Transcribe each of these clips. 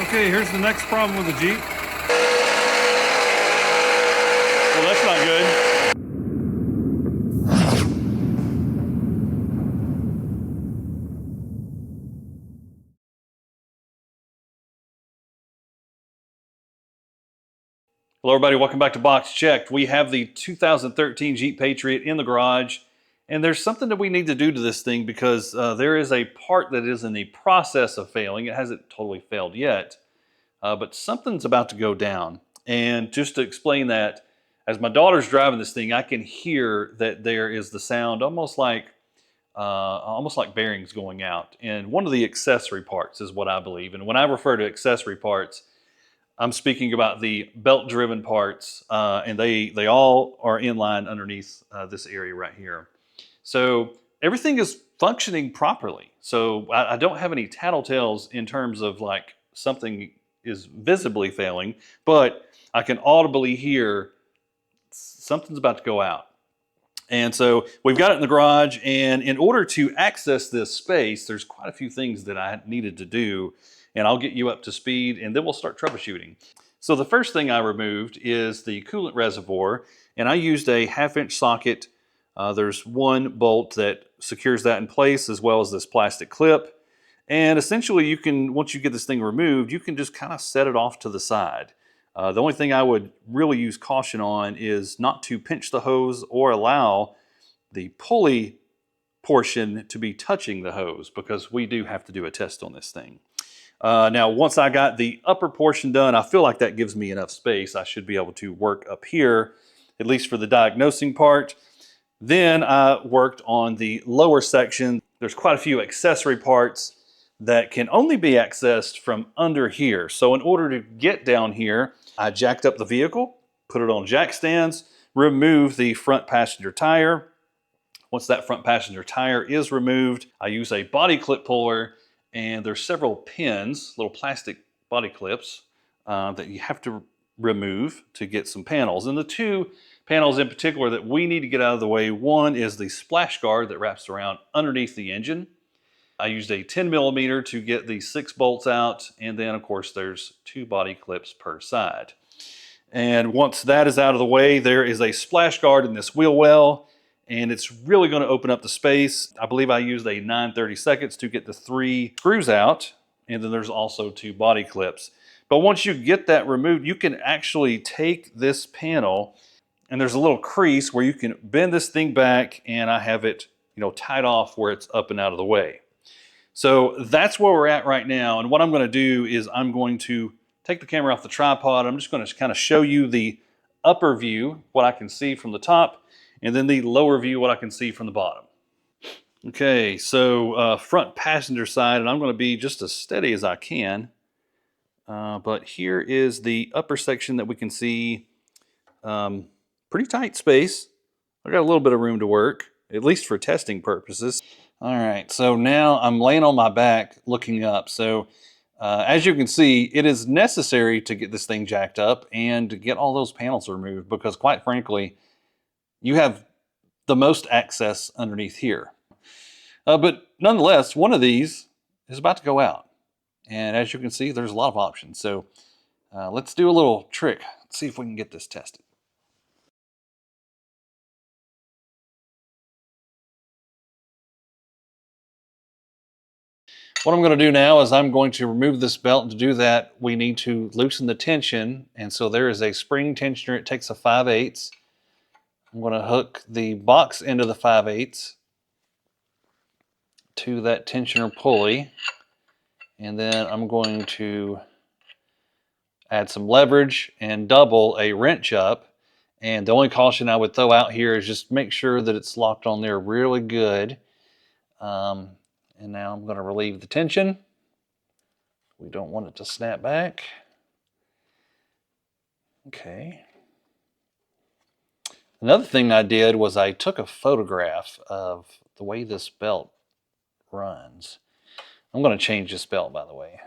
Okay, here's the next problem with the Jeep. Well, that's not good. Hello everybody, welcome back to Box Checked. We have the 2013 Jeep Patriot in the garage, and there's something that we need to do to this thing because there is a part that is in the process of failing. It hasn't totally failed yet, but something's about to go down. And just to explain that, as my daughter's driving this thing, I can hear that there is the sound almost like bearings going out. And one of the accessory parts is what I believe. And when I refer to accessory parts, I'm speaking about the belt-driven parts, and they all are in line underneath this area right here. So everything is functioning properly. So I don't have any tattletales in terms of like something is visibly failing, but I can audibly hear something's about to go out. And so we've got it in the garage, and in order to access this space, there's quite a few things that I needed to do, and I'll get you up to speed, and then we'll start troubleshooting. So the first thing I removed is the coolant reservoir, and I used a 1/2-inch socket. There's one bolt that secures that in place, as well as this plastic clip. And essentially, you can, once you get this thing removed, you can just kind of set it off to the side. The only thing I would really use caution on is not to pinch the hose or allow the pulley portion to be touching the hose, because we do have to do a test on this thing. Now, once I got the upper portion done, I feel like that gives me enough space. I should be able to work up here, at least for the diagnosing part. Then I worked on the lower section. There's quite a few accessory parts that can only be accessed from under here. So in order to get down here, I jacked up the vehicle, put it on jack stands, removed the front passenger tire. Once that front passenger tire is removed, I use a body clip puller, and there's several pins, little plastic body clips, that you have to remove to get some panels. And the two panels in particular that we need to get out of the way, one is the splash guard that wraps around underneath the engine. I used a 10mm to get the 6 bolts out, and then of course there's 2 body clips per side. And once that is out of the way, there is a splash guard in this wheel well, and it's really going to open up the space. I believe I used a 9/32 to get the 3 screws out, and then there's also 2 body clips. But once you get that removed, you can actually take this panel, and there's a little crease where you can bend this thing back, and I have it, tied off where it's up and out of the way. So that's where we're at right now. And what I'm going to do is I'm going to take the camera off the tripod. I'm just going to kind of show you the upper view, what I can see from the top, and then the lower view, what I can see from the bottom. Okay, so front passenger side, and I'm going to be just as steady as I can. But here is the upper section that we can see. Pretty tight space. I got a little bit of room to work, at least for testing purposes. All right, so now I'm laying on my back looking up. So as you can see, it is necessary to get this thing jacked up and to get all those panels removed, because quite frankly, you have the most access underneath here. But nonetheless, one of these is about to go out. And as you can see, there's a lot of options. So let's do a little trick. Let's see if we can get this tested. What I'm going to do now is I'm going to remove this belt, and to do that we need to loosen the tension, and so there is a spring tensioner. It takes a 5/8. I'm going to hook the box end of the 5/8 to that tensioner pulley, and then I'm going to add some leverage and double a wrench up. And the only caution I would throw out here is just make sure that it's locked on there really good. And now I'm going to relieve the tension. We don't want it to snap back. Okay. Another thing I did was I took a photograph of the way this belt runs. I'm going to change this belt, by the way.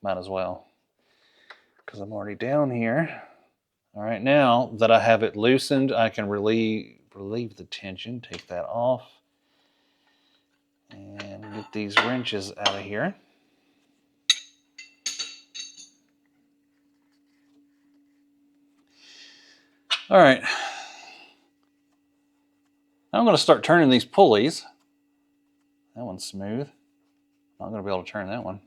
Might as well, because I'm already down here. All right, now that I have it loosened, I can relieve the tension, take that off, and get these wrenches out of here. All right. Now I'm going to start turning these pulleys. That one's smooth. Not going to be able to turn that one.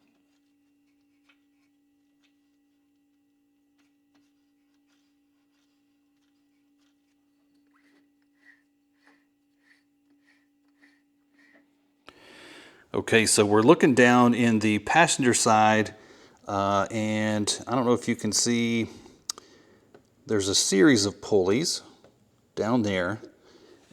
Okay, so we're looking down in the passenger side, and I don't know if you can see, there's a series of pulleys down there.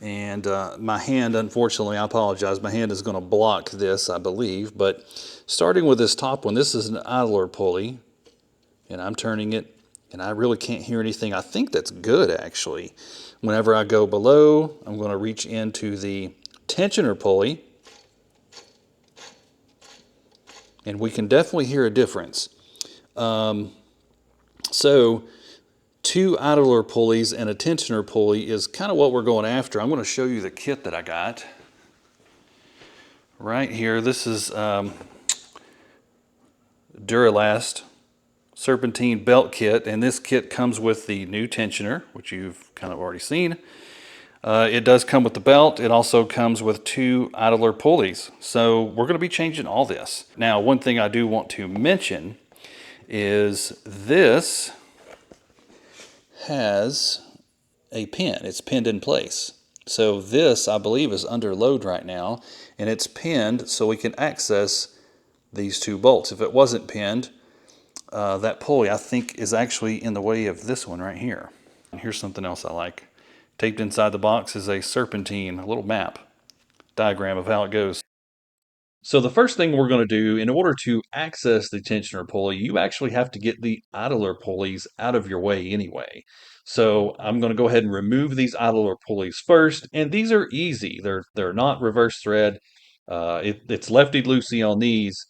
And my hand, unfortunately, I apologize, my hand is going to block this, I believe. But starting with this top one, this is an idler pulley, and I'm turning it, and I really can't hear anything. I think that's good, actually. Whenever I go below, I'm going to reach into the tensioner pulley, and we can definitely hear a difference. So 2 idler pulleys and a tensioner pulley is kind of what we're going after. I'm going to show you the kit that I got right here. This is Duralast serpentine belt kit, and this kit comes with the new tensioner, which you've kind of already seen. It does come with the belt. It also comes with 2 idler pulleys. So we're going to be changing all this. Now, one thing I do want to mention is this has a pin. It's pinned in place. So this, I believe, is under load right now, and it's pinned so we can access these 2 bolts. If it wasn't pinned, that pulley, I think, is actually in the way of this one right here. And here's something else I like. Taped inside the box is a serpentine, a little map, diagram of how it goes. So the first thing we're going to do, in order to access the tensioner pulley, you actually have to get the idler pulleys out of your way anyway. So I'm going to go ahead and remove these idler pulleys first, and these are easy. They're not reverse thread. It's lefty loosey on these.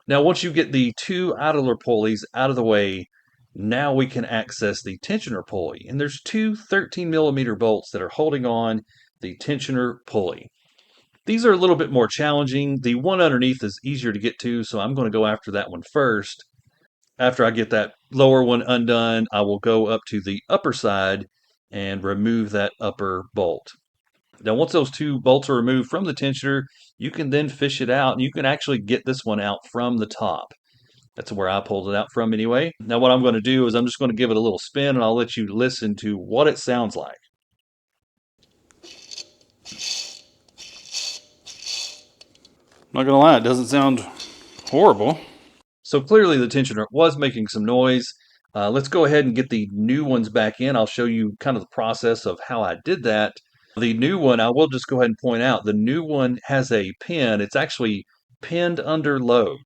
Now, once you get the 2 idler pulleys out of the way, now we can access the tensioner pulley. And there's 2 13mm bolts that are holding on the tensioner pulley. These are a little bit more challenging. The one underneath is easier to get to, so I'm going to go after that one first. After I get that lower one undone, I will go up to the upper side and remove that upper bolt. Now, once those 2 bolts are removed from the tensioner, you can then fish it out, and you can actually get this one out from the top. That's where I pulled it out from anyway. Now, what I'm going to do is I'm just going to give it a little spin, and I'll let you listen to what it sounds like. I'm not going to lie, it doesn't sound horrible. So clearly the tensioner was making some noise. Let's go ahead and get the new ones back in. I'll show you kind of the process of how I did that. The new one, I will just go ahead and point out, the new one has a pin. It's actually pinned under load.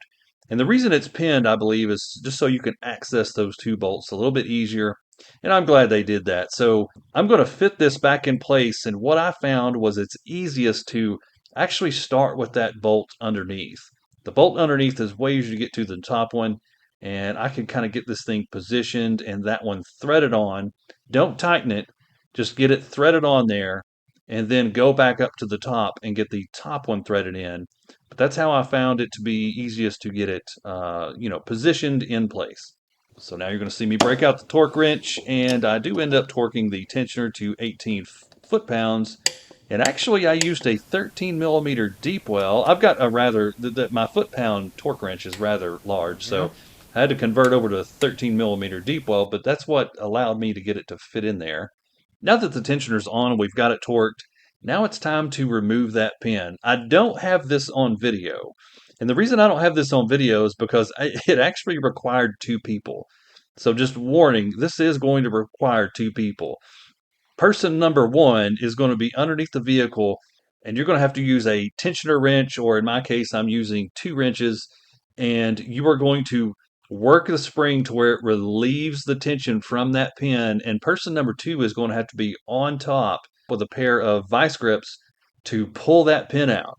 And the reason it's pinned, I believe, is just so you can access those 2 bolts a little bit easier. And I'm glad they did that. So I'm going to fit this back in place. And what I found was it's easiest to actually start with that bolt underneath. The bolt underneath is way easier to get to than the top one. And I can kind of get this thing positioned and that one threaded on. Don't tighten it. Just get it threaded on there and then go back up to the top and get the top one threaded in. But that's how I found it to be easiest to get it, positioned in place. So now you're going to see me break out the torque wrench, and I do end up torquing the tensioner to 18 foot-pounds. And actually, I used a 13mm deep well. I've got a rather, my foot-pound torque wrench is rather large, so I had to convert over to a 13mm deep well, but that's what allowed me to get it to fit in there. Now that the tensioner's on and we've got it torqued, now it's time to remove that pin. I don't have this on video. And the reason I don't have this on video is because it actually required 2 people. So just warning, this is going to require 2 people. Person number 1 is going to be underneath the vehicle, and you're going to have to use a tensioner wrench, or in my case, I'm using 2 wrenches, and you are going to work the spring to where it relieves the tension from that pin. And person number 2 is going to have to be on top with a pair of vice grips to pull that pin out.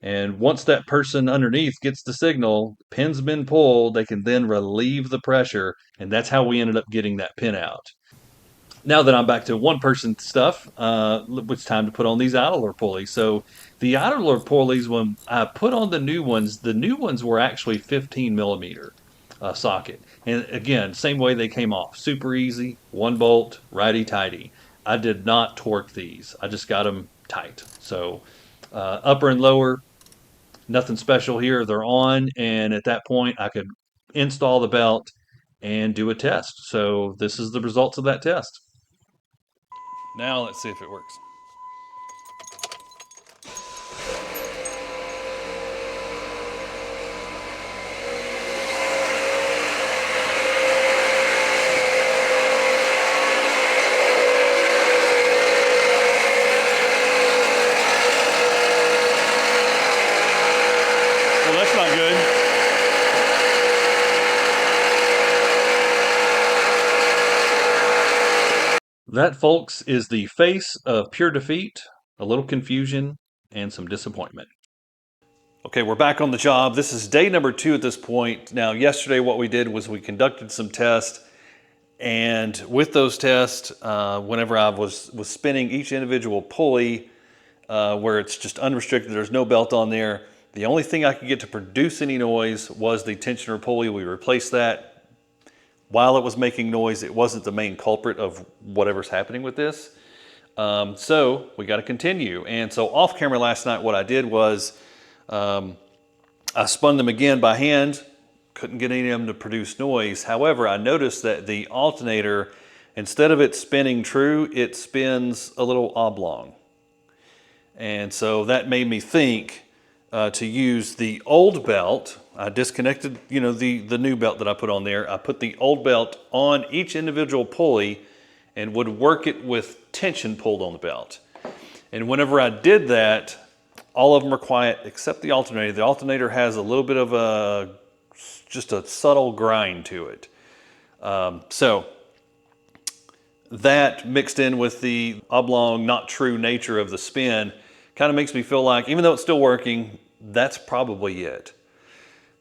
And once that person underneath gets the signal, pin's been pulled, they can then relieve the pressure, and that's how we ended up getting that pin out. Now that I'm back to one person stuff, it's time to put on these idler pulleys. So the idler pulleys, when I put on the new ones were actually 15mm. socket. And again, same way they came off. Super easy, one bolt, righty-tighty. I did not torque these. I just got them tight. So upper and lower, nothing special here. They're on, and at that point, I could install the belt and do a test. So this is the results of that test. Now let's see if it works. Well, that's not good. That, folks, is the face of pure defeat, a little confusion, and some disappointment. Okay, we're back on the job. This is day number 2 at this point. Now, yesterday what we did was we conducted some tests, and with those tests, whenever I was spinning each individual pulley, where it's just unrestricted, there's no belt on there, the only thing I could get to produce any noise was the tensioner pulley. We replaced that. While it was making noise, it wasn't the main culprit of whatever's happening with this. So we got to continue. And so off camera last night, what I did was I spun them again by hand. Couldn't get any of them to produce noise. However, I noticed that the alternator, instead of it spinning true, it spins a little oblong. And so that made me think to use the old belt. I disconnected, the new belt that I put on there. I put the old belt on each individual pulley and would work it with tension pulled on the belt. And whenever I did that, all of them are quiet except the alternator. The alternator has a little bit of just a subtle grind to it. So that mixed in with the oblong, not true nature of the spin kind of makes me feel like, even though it's still working, that's probably it.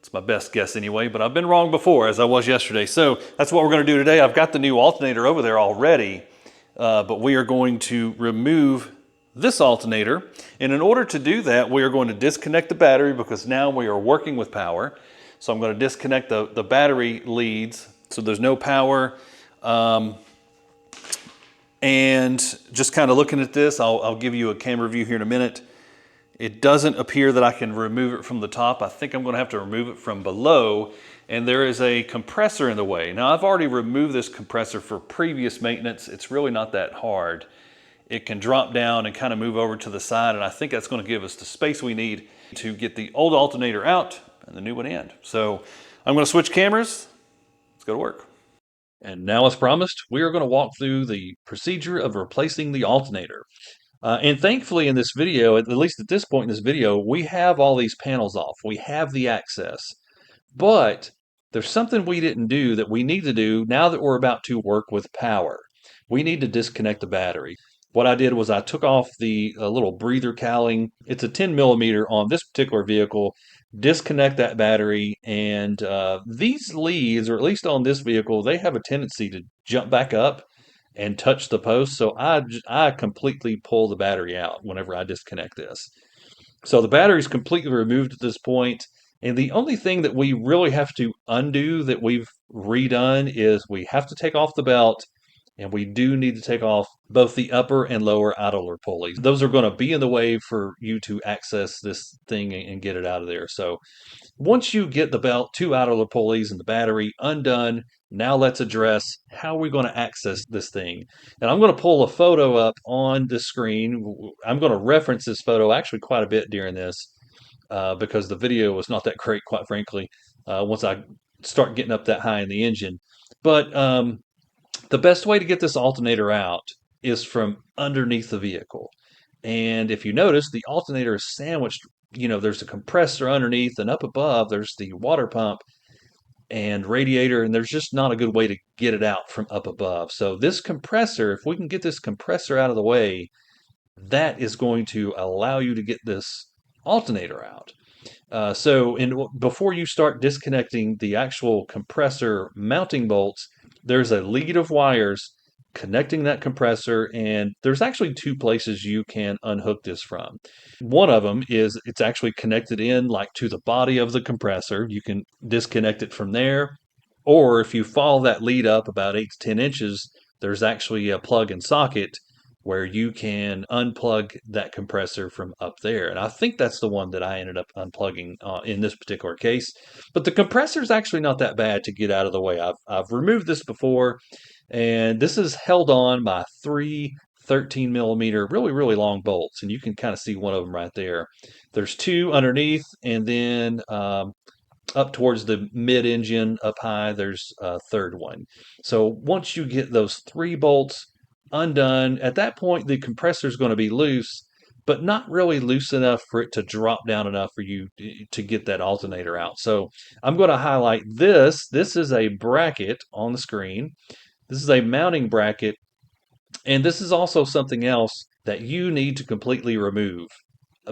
It's my best guess anyway, but I've been wrong before, as I was yesterday. So that's what we're going to do today. I've got the new alternator over there already, but we are going to remove this alternator. And in order to do that, we are going to disconnect the battery because now we are working with power. So I'm going to disconnect the battery leads so there's no power. And just kind of looking at this, I'll give you a camera view here in a minute. It doesn't appear that I can remove it from the top. I think I'm going to have to remove it from below, and there is a compressor in the way. Now, I've already removed this compressor for previous maintenance. It's really not that hard. It can drop down and kind of move over to the side, and I think that's going to give us the space we need to get the old alternator out and the new one in. So I'm going to switch cameras. Let's go to work. And now, as promised, we are going to walk through the procedure of replacing the alternator. And thankfully in this video, at least at this point in this video, we have all these panels off. We have the access. But there's something we didn't do that we need to do now that we're about to work with power. We need to disconnect the battery. What I did was I took off the little breather cowling. It's a 10 millimeter on this particular vehicle. Disconnect that battery, and these leads, or at least on this vehicle, they have a tendency to jump back up and touch the post. So I completely pull the battery out whenever I disconnect this. So the battery is completely removed at this point. And the only thing that we really have to undo that we've redone is we have to take off the belt, and we do need to take off both the upper and lower idler pulleys. Those are going to be in the way for you to access this thing and get it out of there. So once you get the belt, 2 idler pulleys, and the battery undone, now let's address how we're going to access this thing. And I'm going to pull a photo up on the screen. I'm going to reference this photo actually quite a bit during this because the video was not that great, quite frankly, once I start getting up that high in the engine. But the best way to get this alternator out is from underneath the vehicle. And if you notice, the alternator is sandwiched. There's a compressor underneath, and up above, there's the water pump and radiator, and there's just not a good way to get it out from up above. So this compressor, if we can get this compressor out of the way, that is going to allow you to get this alternator out. Before you start disconnecting the actual compressor mounting bolts, there's a lead of wires connecting that compressor, and there's actually 2 places you can unhook this from. One of them is it's actually connected in like to the body of the compressor. You can disconnect it from there. Or if you follow that lead up about 8 to 10 inches, there's actually a plug and socket where you can unplug that compressor from up there. And I think that's the one that I ended up unplugging in this particular case. But the compressor is actually not that bad to get out of the way. I've removed this before, and this is held on by 3 13 millimeter, really, really long bolts. And you can kind of see one of them right there. There's 2 underneath, and then up towards the mid-engine up high, there's a third one. So once you get those 3 bolts undone, at that point the compressor is going to be loose, but not really loose enough for it to drop down enough for you to get that alternator out. So I'm going to highlight this. This is a bracket on the screen. This is a mounting bracket, and this is also something else that you need to completely remove.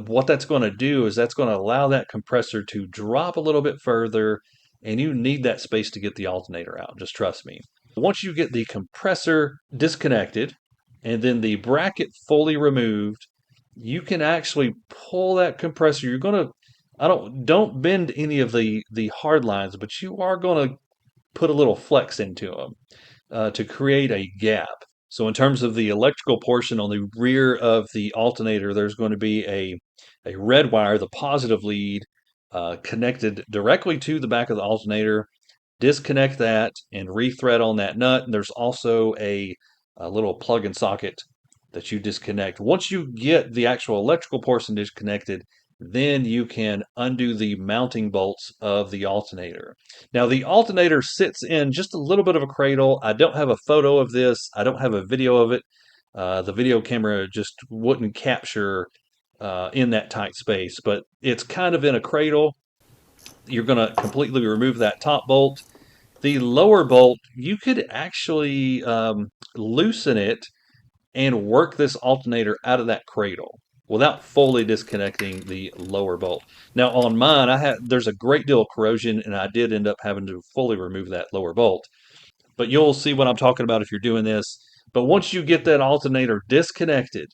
What that's going to do is that's going to allow that compressor to drop a little bit further, and you need that space to get the alternator out. Just trust me. Once you get the compressor disconnected and then the bracket fully removed, you can actually pull that compressor. You're going to don't bend any of the hard lines, but you are going to put a little flex into them to create a gap. So in terms of the electrical portion on the rear of the alternator, there's going to be a red wire, the positive lead, connected directly to the back of the alternator. Disconnect that and rethread on that nut. And there's also a little plug and socket that you disconnect. Once you get the actual electrical portion disconnected, then you can undo the mounting bolts of the alternator. Now, the alternator sits in just a little bit of a cradle. I don't have a photo of this. I don't have a video of it. The video camera just wouldn't capture in that tight space, but it's kind of in a cradle. You're going to completely remove that top bolt. The lower bolt, you could actually loosen it and work this alternator out of that cradle without fully disconnecting the lower bolt. Now on mine, there's a great deal of corrosion, and I did end up having to fully remove that lower bolt. But you'll see what I'm talking about if you're doing this. But once you get that alternator disconnected,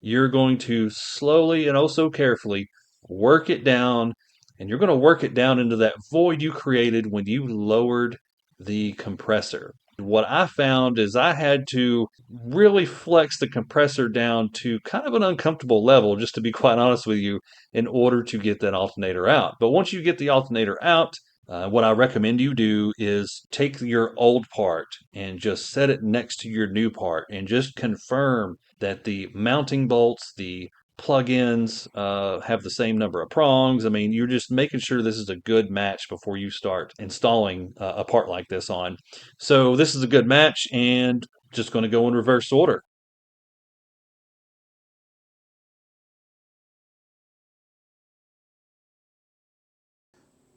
you're going to slowly and oh so carefully work it down, and you're going to work it down into that void you created when you lowered the compressor. What I found is I had to really flex the compressor down to kind of an uncomfortable level, just to be quite honest with you, in order to get that alternator out. But once you get the alternator out, what I recommend you do is take your old part and just set it next to your new part and just confirm that the mounting bolts, the plug-ins have the same number of prongs. I mean, you're just making sure this is a good match before you start installing a part like this on. So this is a good match, and just going to go in reverse order.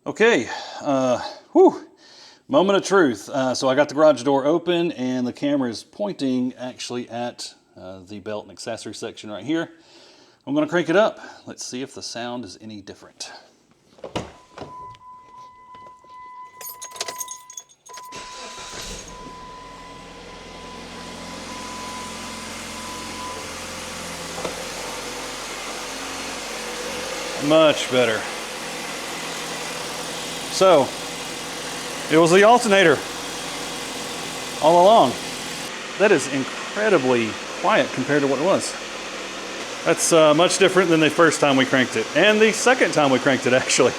Okay, moment of truth. So I got the garage door open, and the camera is pointing actually at the belt and accessory section right here. I'm going to crank it up. Let's see if the sound is any different. Much better. So, it was the alternator all along. That is incredibly quiet compared to what it was. That's much different than the first time we cranked it, and the second time we cranked it, actually.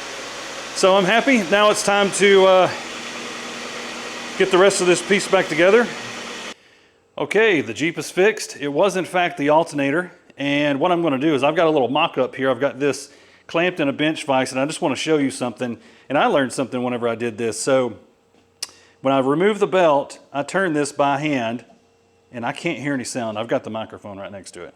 So I'm happy. Now it's time to get the rest of this piece back together. Okay, the Jeep is fixed. It was in fact the alternator, and what I'm going to do is I've got a little mock-up here. I've got this clamped in a bench vise, and I just want to show you something. And I learned something whenever I did this. So when I remove the belt, I turn this by hand, and I can't hear any sound. I've got the microphone right next to it.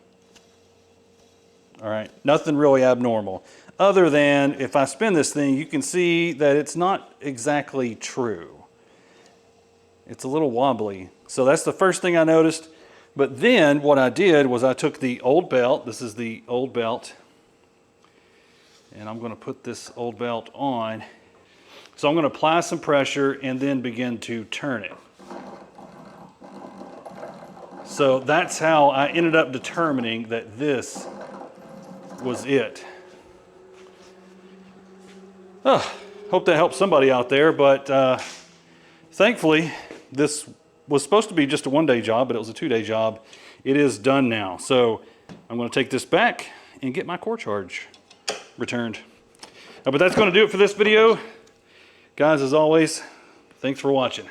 All right, nothing really abnormal. Other than if I spin this thing, you can see that it's not exactly true. It's a little wobbly. So that's the first thing I noticed. But then what I did was I took the old belt. This is the old belt. And I'm going to put this old belt on. So I'm going to apply some pressure and then begin to turn it. So that's how I ended up determining that this was it. Oh, hope that helps somebody out there, but Thankfully, this was supposed to be just a one-day job, but it was a two-day job. It is done now. So I'm going to take this back and get my core charge returned. But that's going to do it for this video. Guys, as always, thanks for watching.